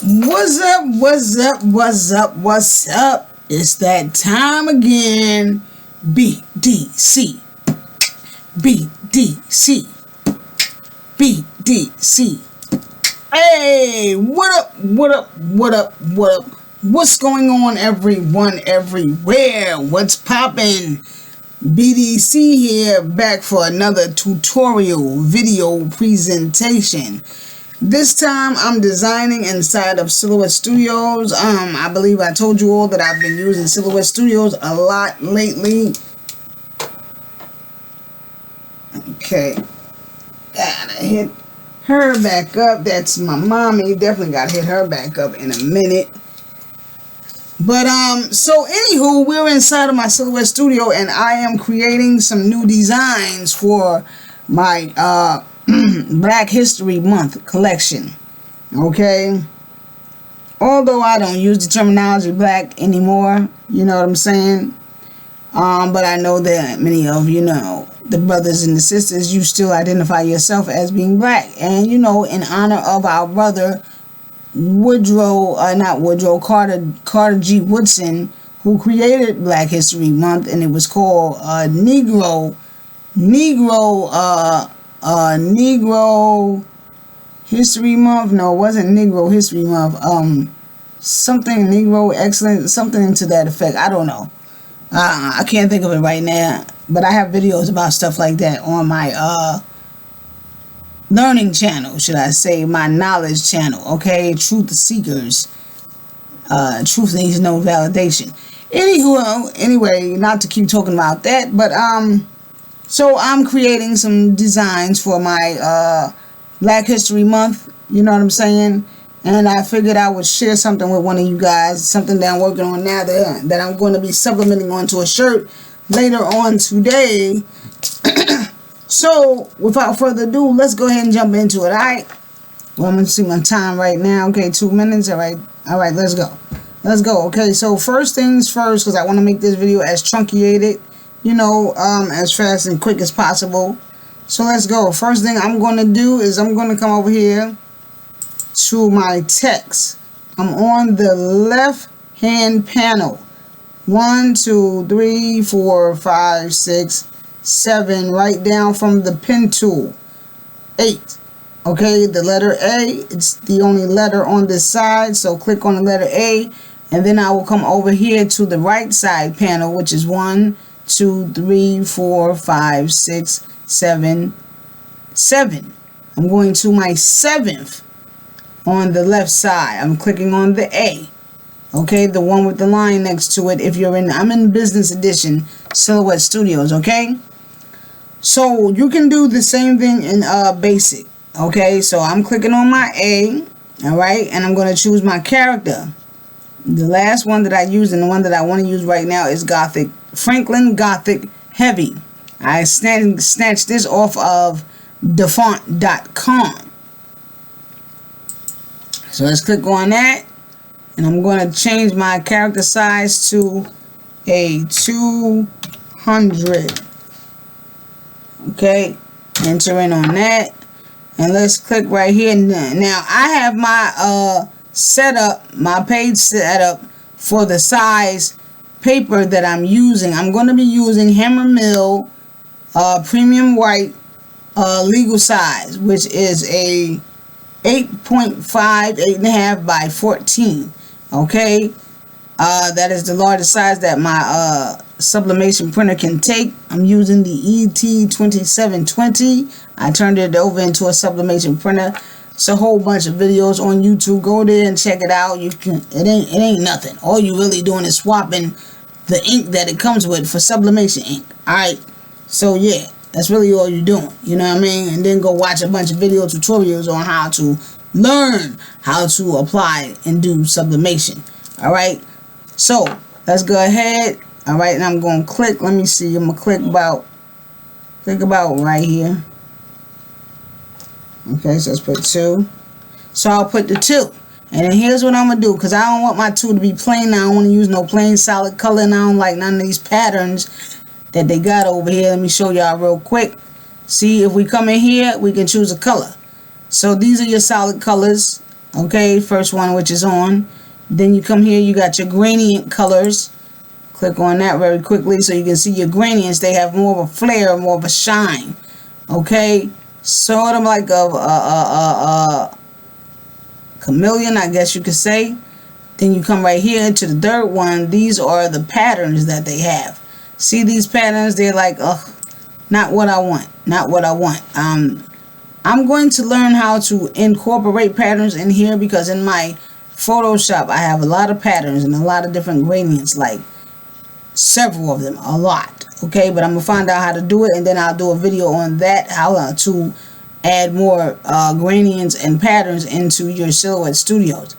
What's up, what's up, what's up, what's up? It's that time again. BDC. BDC. BDC. Hey, what up, what up, what up, what up? What's going on, everyone, everywhere? What's poppin'? BDC here, back for another tutorial video presentation. This time I'm designing inside of Silhouette Studios. I believe I told you all that I've been using Silhouette Studios a lot lately. Okay, gotta hit her back up. That's my mommy. Definitely gotta hit her back up in a minute. But so anywho, we're inside of my Silhouette Studio and I am creating some new designs for my Black History Month collection. Okay, although I don't use the terminology black anymore, you know what I'm saying, but I know that many of you know, the brothers and the sisters, you still identify yourself as being black. And you know, in honor of our brother Carter G. Woodson, who created Black History Month, and it was called Negro History Month. No, it wasn't Negro History Month. Something Negro Excellence, something to that effect. I don't know. I can't think of it right now. But I have videos about stuff like that on my learning channel, should I say, my knowledge channel. Okay, Truth Seekers. Truth needs no validation. Anyway, not to keep talking about that, but so I'm creating some designs for my Black History Month, you know what I'm saying? And I figured I would share something with one of you guys, something that I'm working on now that I'm going to be supplementing onto a shirt later on today. So, without further ado, let's go ahead and jump into it, alright? Well, I'm going to see my time right now. Okay, 2 minutes, alright, let's go. Let's go, okay, so first things first, because I want to make this video as truncated, you know, as fast and quick as possible. So let's go. First thing I'm going to do is I'm going to come over here to my text. I'm on the left hand panel. 1, 2, 3, 4, 5, 6, 7, right down from the pen tool. 8. Okay, the letter A, it's the only letter on this side, so click on the letter A, and then I will come over here to the right side panel, which is 1, 2, 3, 4, 5, 6, 7, 7. I'm going to my 7th on the left side. I'm clicking on the A. Okay, the one with the line next to it. If you're in, I'm in Business Edition Silhouette Studios. Okay, so you can do the same thing in Basic. Okay, so I'm clicking on my A. All right, and I'm going to choose my character. The last one that I used and the one that I want to use right now is Gothic. Franklin Gothic Heavy. I snatched this off of defont.com. So let's click on that. And I'm going to change my character size to a 200. Okay. Enter in on that. And let's click right here. Now I have my setup, my page set up for the size paper that I'm using. I'm going to be using Hammer Mill premium white legal size, which is a 8.5 by 14. Okay, that is the largest size that my sublimation printer can take. I'm using the ET2720. I turned it over into a sublimation printer. It's a whole bunch of videos on YouTube. Go there and check it out. You can. It ain't nothing. All you really doing is swapping the ink that it comes with for sublimation ink. Alright, so yeah, that's really all you're doing, you know what I mean? And then go watch a bunch of video tutorials on how to learn how to apply and do sublimation. Alright, so let's go ahead. Alright, and I'm going to click. Let me see. I'm going to click about right here. Okay, so let's put 2. So I'll put the 2. And then here's what I'm going to do, because I don't want my 2 to be plain. I don't want to use no plain solid color, and I don't like none of these patterns that they got over here. Let me show y'all real quick. See, if we come in here, we can choose a color. So these are your solid colors. Okay, first one which is on. Then you come here, you got your gradient colors. Click on that very quickly so you can see your gradients. They have more of a flare, more of a shine. Okay, sort of like a chameleon, I guess you could say. Then you come right here to the third one. These are the patterns that they have. See these patterns? They're like, not what I want. Not what I want. I'm going to learn how to incorporate patterns in here because in my Photoshop, I have a lot of patterns and a lot of different gradients, like several of them, a lot. Okay, but I'm going to find out how to do it, and then I'll do a video on that, how to add more gradients and patterns into your Silhouette Studios.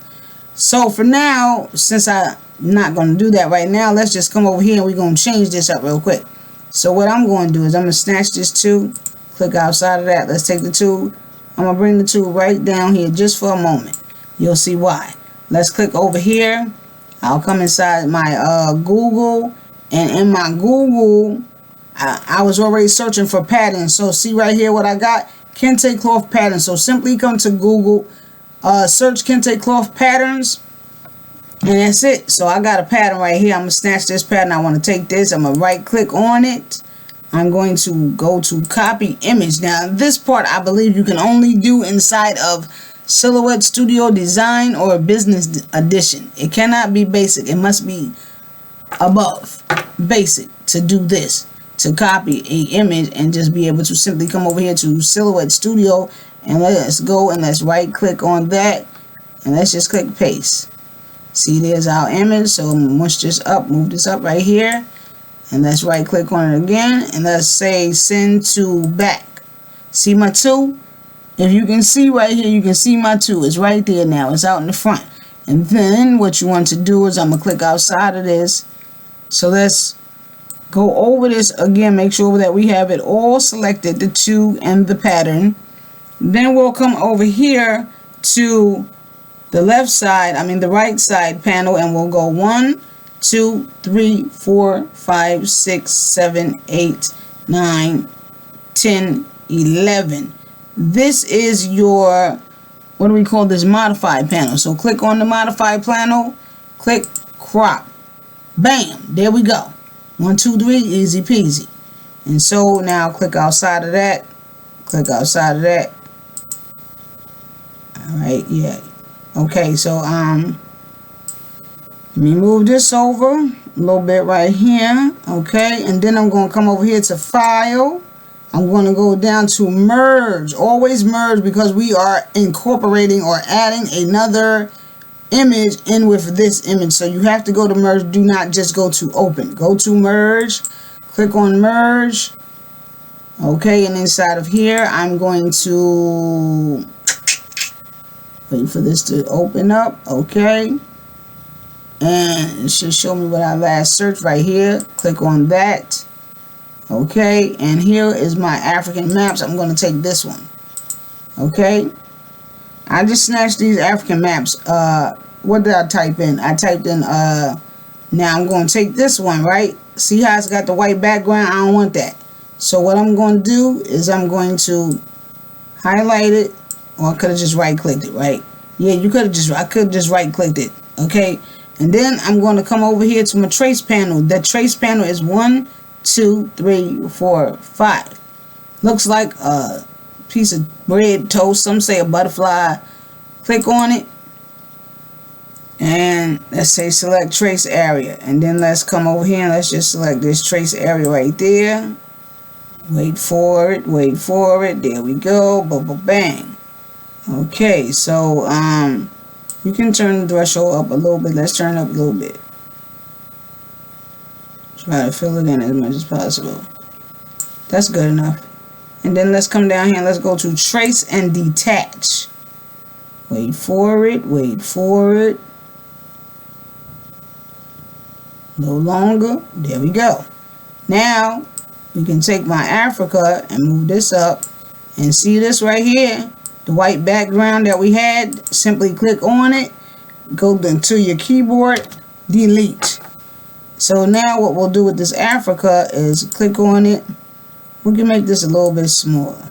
So for now, since I'm not going to do that right now, let's just come over here and we're going to change this up real quick. So what I'm going to do is I'm going to snatch this tool, click outside of that. Let's take the tool. I'm going to bring the tool right down here just for a moment. You'll see why. Let's click over here. I'll come inside my Google, and in my Google, I was already searching for patterns. So see right here what I got? Kente cloth patterns. So simply come to Google, search Kente cloth patterns, and that's it. So I got a pattern right here. I'm going to snatch this pattern. I want to take this. I'm going to right click on it. I'm going to go to copy image. Now this part I believe you can only do inside of Silhouette Studio Design or Business Edition. It cannot be basic. It must be above basic to do this, to copy a image and just be able to simply come over here to Silhouette Studio, and let's go and let's right click on that, and let's just click paste. See, there's our image. So mush this up, move this up right here, and let's right click on it again, and let's say send to back. See my tool? If you can see right here, you can see my tool. It's right there now. It's out in the front. And then what you want to do is I'm going to click outside of this. So let's go over this again. Make sure that we have it all selected, the two and the pattern. Then we'll come over here to the left side, the right side panel, and we'll go 1, 2, 3, 4, 5, 6, 7, 8, 9, 10, 11. This is your, what do we call this, modified panel. So click on the modified panel, click crop. Bam, there we go. 1, 2, 3, easy peasy. And so now click outside of that, click outside of that. Alright, yeah. Okay, so let me move this over a little bit right here. Okay, and then I'm going to come over here to file. I'm going to go down to merge. Always merge, because we are incorporating or adding another image in with this image. So you have to go to merge. Do not just go to open. Go to merge. Click on merge. Okay, and inside of here, I'm going to wait for this to open up. Okay. And it should show me what I last searched right here. Click on that. Okay, and here is my African maps. I'm going to take this one. Okay, I just snatched these African maps. What did I type in? I typed in now I'm going to take this one, right? See how it's got the white background? I don't want that. So what I'm going to do is I'm going to highlight it, or I could have just right clicked it, right? Yeah, you could have just, I could have just right clicked it. Okay, and then I'm going to come over here to my trace panel. That trace panel is 1, 2, 3, 4, 5. Looks like a piece of bread, toast. Some say a butterfly. Click on it, and let's say select trace area, and then let's come over here and let's just select this trace area right there. Wait for it, wait for it. There we go. Bang. Okay, so you can turn the threshold up a little bit. Let's turn it up a little bit. Try to fill it in as much as possible. That's good enough. And then let's come down here and let's go to trace and detach. Wait for it, wait for it. No longer. There we go. Now we can take my Africa and move this up, and see this right here, the white background that we had. Simply click on it, go to your keyboard, delete. So now what we'll do with this Africa is click on it. We can make this a little bit smaller.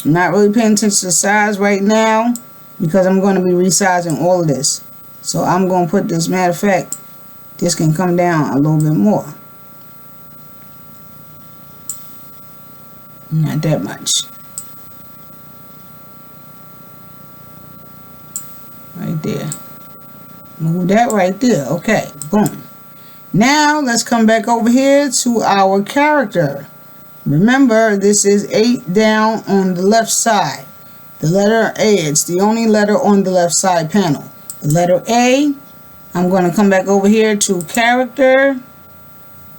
I'm not really paying attention to the size right now. because I'm going to be resizing all of this. So I'm going to put this, matter of fact, this can come down a little bit more. Not that much. Right there. Move that right there. Okay, boom. Now let's come back over here to our character. Remember, this is 8 down on the left side. The letter A, it's the only letter on the left side panel. The letter A, I'm going to come back over here to character.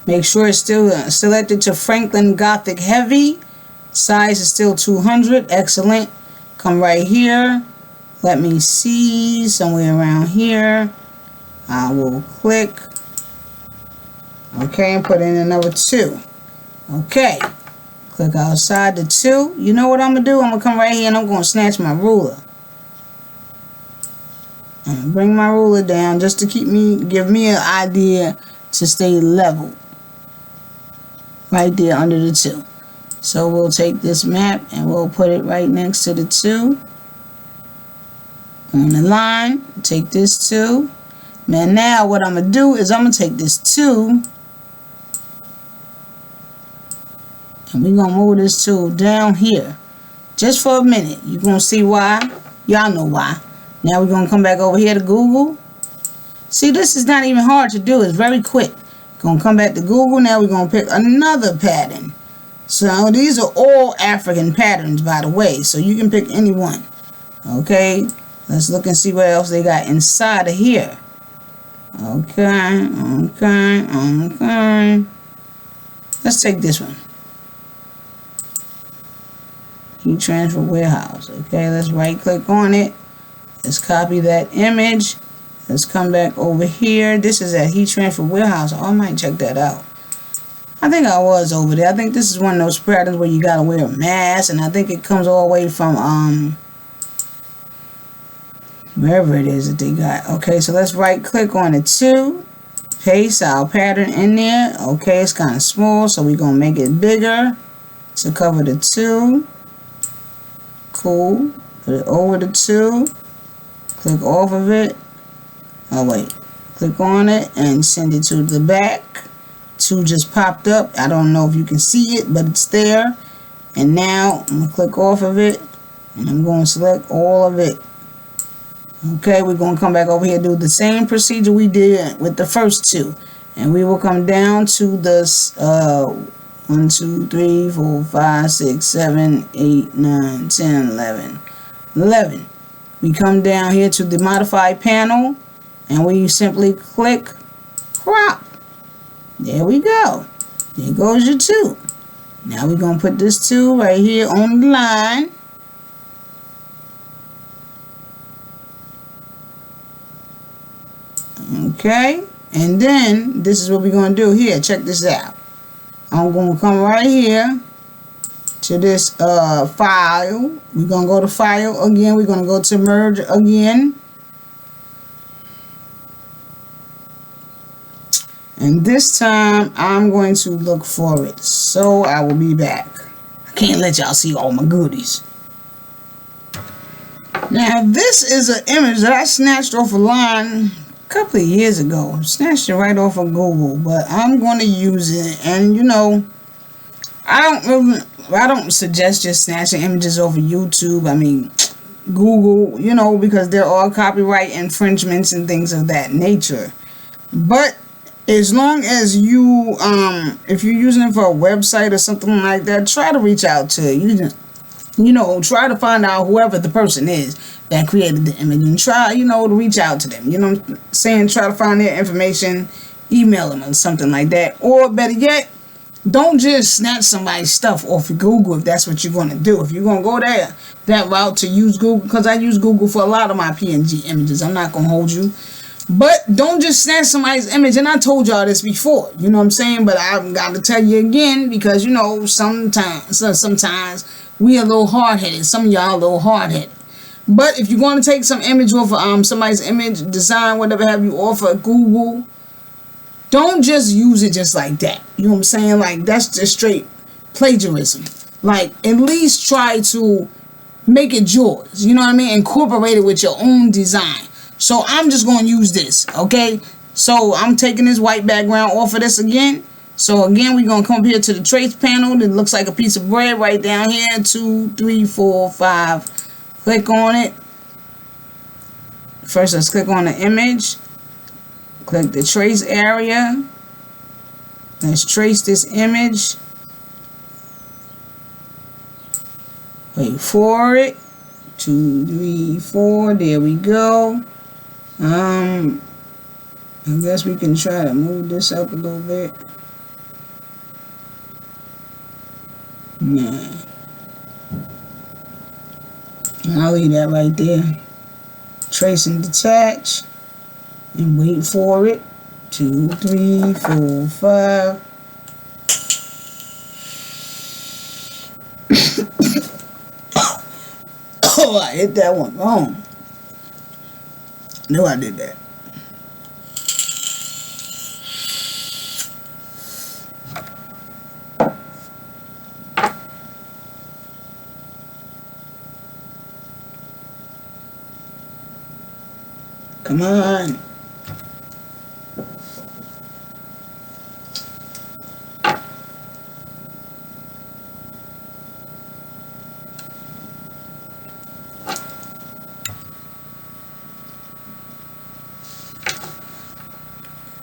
Make sure it's still selected to Franklin Gothic Heavy. Size is still 200. Excellent. Come right here. Let me see, somewhere around here. I will click. Okay, and put in another 2. Okay. Click outside the 2. You know what I'm going to do? I'm going to come right here and I'm going to snatch my ruler. I'm going to bring my ruler down just to give me an idea to stay level. Right there under the 2. So we'll take this map and we'll put it right next to the 2. On the line, take this 2. Now what I'm going to do is I'm going to take this 2. And we're going to move this 2 down here. Just for a minute. You're going to see why. Y'all know why. Now we're going to come back over here to Google. See, this is not even hard to do. It's very quick. Going to come back to Google. Now we're going to pick another pattern. So these are all African patterns, by the way. So you can pick any one. Okay. Let's look and see what else they got inside of here. Okay. Let's take this one. Heat transfer warehouse. Okay, let's right click on it. Let's copy that image. Let's come back over here. This is at heat transfer warehouse. Oh, I might check that out. I think I was over there. I think this is one of those patterns where you gotta wear a mask, and I think it comes all the way from wherever it is that they got. Okay, so let's right click on it too. Paste our pattern in there. Okay, it's kind of small, so we're gonna make it bigger to cover the 2. Cool. Put it over the 2. Click off of it. Oh wait. Click on it and send it to the back. 2 just popped up. I don't know if you can see it, but it's there. And now I'm gonna click off of it and I'm going to select all of it. Okay, we're going to come back over here and do the same procedure we did with the first 2. And we will come down to the 1, 2, 3, 4, 5, 6, 7, 8, 9, 10, 11. We come down here to the modify panel and we simply click crop. There we go. There goes your 2. Now we're going to put this 2 right here on the line. Okay. And then this is what we're going to do here. Check this out. I'm going to come right here to this file. We're going to go to file again. We're going to go to merge again. And this time I'm going to look for it. So I will be back. I can't let y'all see all my goodies. Now this is an image that I snatched off a line a couple of years ago. Snatched it right off of Google, but I'm going to use it. And you know, I don't suggest just snatching images over YouTube. I mean, Google, you know, because there are copyright infringements and things of that nature. But as long as you, if you're using it for a website or something like that, try to reach out to, you know, try to find out whoever the person is that created the image and try, you know, to reach out to them. You know what I'm saying? Try to find their information, email them or something like that. Or better yet, don't just snatch somebody's stuff off of Google if that's what you're going to do. If you're going to go that route to use Google, because I use Google for a lot of my PNG images. I'm not going to hold you. But don't just snatch somebody's image. And I told y'all this before. You know what I'm saying? But I've got to tell you again because, you know, sometimes we a little hard-headed. Some of y'all a little hard-headed. But if you're going to take some image off of somebody's image, design, whatever have you, off of Google, don't just use it just like that. You know what I'm saying? Like, that's just straight plagiarism. Like, at least try to make it yours. You know what I mean? Incorporate it with your own design. So I'm just going to use this, okay? So I'm taking this white background off of this again. So again, we're going to come up here to the trace panel that looks like a piece of bread right down here. 2, 3, 4, 5. Click on it. First, let's click on the image. Click the trace area. Let's trace this image. Wait for it. 2, 3, 4. There we go. I guess we can try to move this up a little bit. Nah. I'll leave that right there. Trace and detach. And wait for it. 2, 3, 4, 5. Oh, I hit that one wrong. Knew I did that. Come on.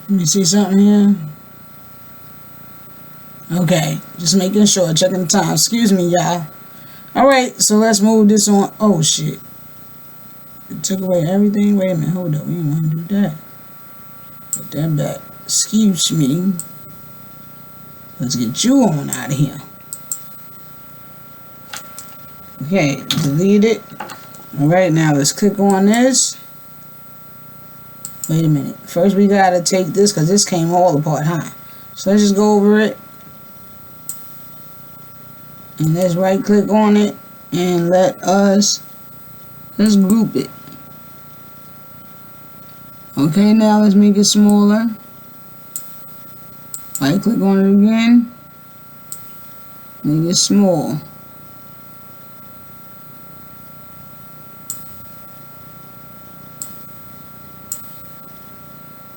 Let me see something here. Okay, just making sure, checking the time. Excuse me, y'all. Alright, so let's move this on. Oh, shit. It took away everything. Wait a minute, hold up. We didn't want to do that. Put that back. Excuse me. Let's get you on out of here. Okay, delete it. Alright, now let's click on this. Wait a minute. First we gotta take this because this came all apart, huh? So let's just go over it. And let's right click on it. And let's group it. Okay, now let's make it smaller. Right click on it again. Make it small.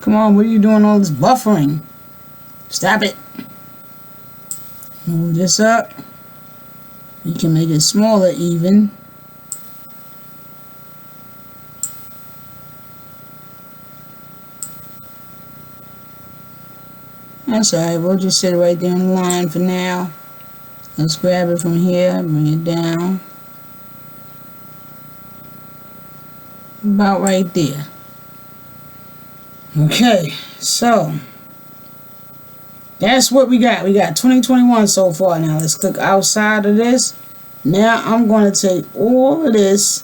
Come on, what are you doing all this buffering? Stop it. Move this up. You can make it smaller even. That's alright, we'll just sit it right there in the line for now. Let's grab it from here, bring it down. About right there. Okay, so that's what we got. We got 2021 so far. Now let's click outside of this. Now I'm going to take all of this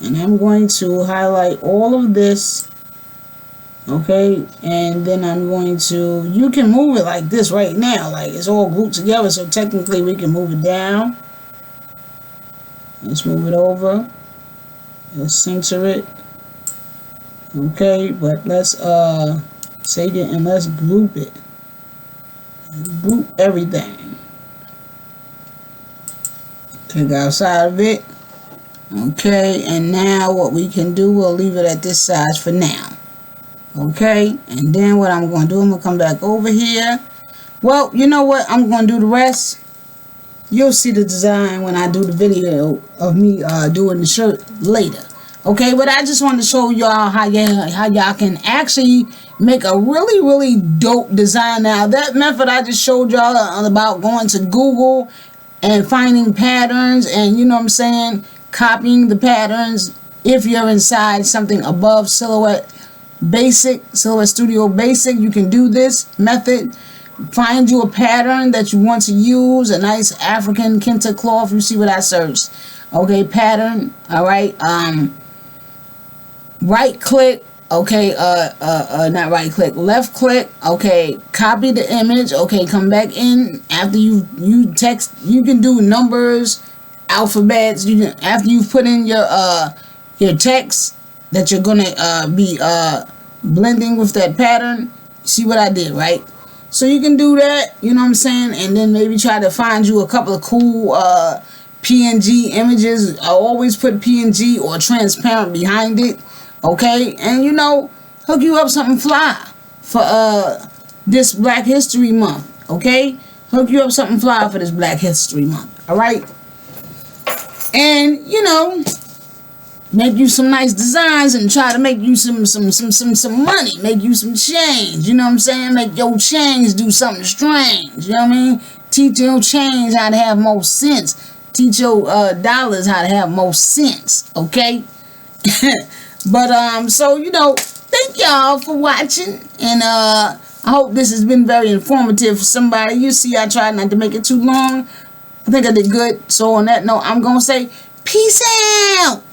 and I'm going to highlight all of this. Okay, and then I'm going to, you can move it like this right now, like it's all grouped together, so technically we can move it down. Let's move it over. Let's center it. Okay, but let's save it and let's group it. Group everything. Click outside of it. Okay, and now what we can do, we'll leave it at this size for now. Okay, and then what I'm going to do, I'm going to come back over here. Well, you know what? I'm going to do the rest. You'll see the design when I do the video of me doing the shirt later. Okay, but I just wanted to show y'all how y'all can actually make a really dope design. Now, that method I just showed y'all about going to Google and finding patterns and, you know what I'm saying, copying the patterns. If you're inside something above Silhouette Basic, Silhouette Studio Basic, you can do this method. Find you a pattern that you want to use, a nice African kente cloth. You see what I searched. Okay, pattern. All right. Right click. Okay. Not right click. Left click. Okay. Copy the image. Okay. Come back in after you text. You can do numbers, alphabets. You can, after you put in your text that you're gonna be blending with that pattern. See what I did, right? So you can do that, you know what I'm saying, and then maybe try to find you a couple of cool PNG images. I always put PNG or transparent behind it. Okay, and you know, hook you up something fly for this Black History Month. Okay, hook you up something fly for this Black History Month. All right, and you know, make you some nice designs and try to make you some money, make you some change. You know what I'm saying? Make your change do something strange. You know what I mean? Teach your change how to have more sense. Teach your dollars how to have more sense. Okay. But so you know, thank y'all for watching, and I hope this has been very informative for somebody. You see, I tried not to make it too long. I think I did good. So on that note, I'm gonna say peace out.